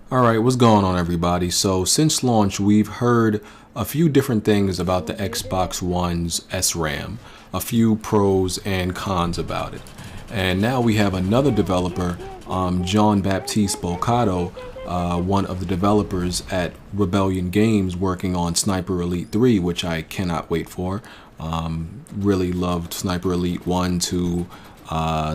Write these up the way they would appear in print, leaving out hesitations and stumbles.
All right, what's going on, everybody? So since launch, we've heard a few different things about the Xbox One's SRAM, a few pros and cons about it. And now we have another developer, John Baptiste Bocato, one of the developers at Rebellion Games, working on Sniper Elite 3, which I cannot wait for. Really loved Sniper Elite 1, 2,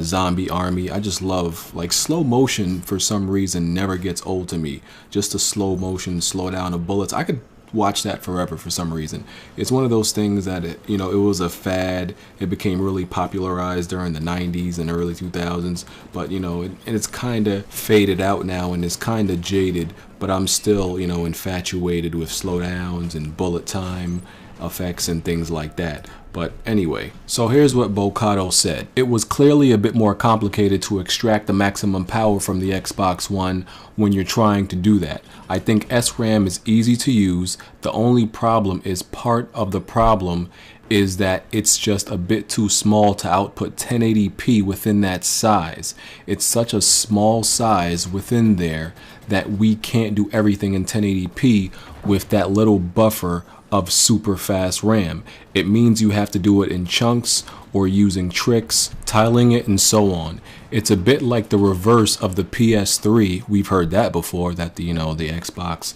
Zombie Army. I just love, like, slow motion for some reason never gets old to me. Just a slow motion, slow down of bullets. I could watch that forever for some reason. It's one of those things that it was a fad. It became really popularized during the 90s and early 2000s, but and it's kind of faded out now and it's kind of jaded, but I'm still infatuated with slowdowns and bullet time effects and things like that. But anyway, so here's what Bocato said. It was clearly a bit more complicated to extract the maximum power from the Xbox One when you're trying to do that. I think SRAM is easy to use. The only problem is part of the problem is that it's just a bit too small to output 1080p within that size. It's such a small size within there that we can't do everything in 1080p with that little buffer of super fast RAM. It means you have to do it in chunks or using tricks, tiling it, and so on. It's a bit like the reverse of the PS3. We've heard that before, that the Xbox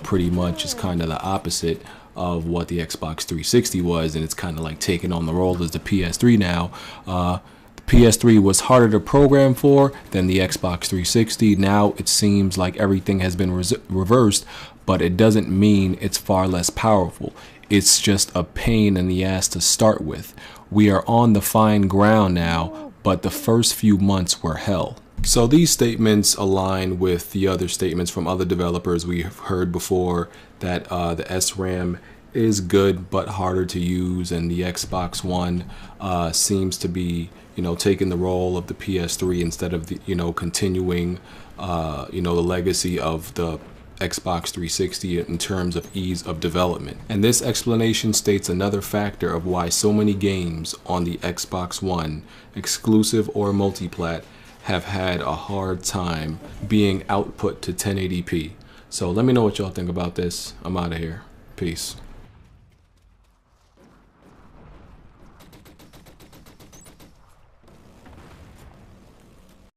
pretty much is kind of the opposite of what the Xbox 360 was, and it's kind of like taking on the role as the PS3 now. The PS3 was harder to program for than the Xbox 360. Now it seems like everything has been reversed, but it doesn't mean it's far less powerful. It's just a pain in the ass to start with. We are on the fine ground now, but the first few months were hell. So these statements align with the other statements from other developers we've heard before, that the SRAM is good but harder to use, and the Xbox One seems to be taking the role of the PS3 instead of the continuing the legacy of the Xbox 360 in terms of ease of development. And this explanation states another factor of why so many games on the Xbox One, exclusive or multiplat, have had a hard time being output to 1080p. So let me know what y'all think about this. I'm out of here. Peace.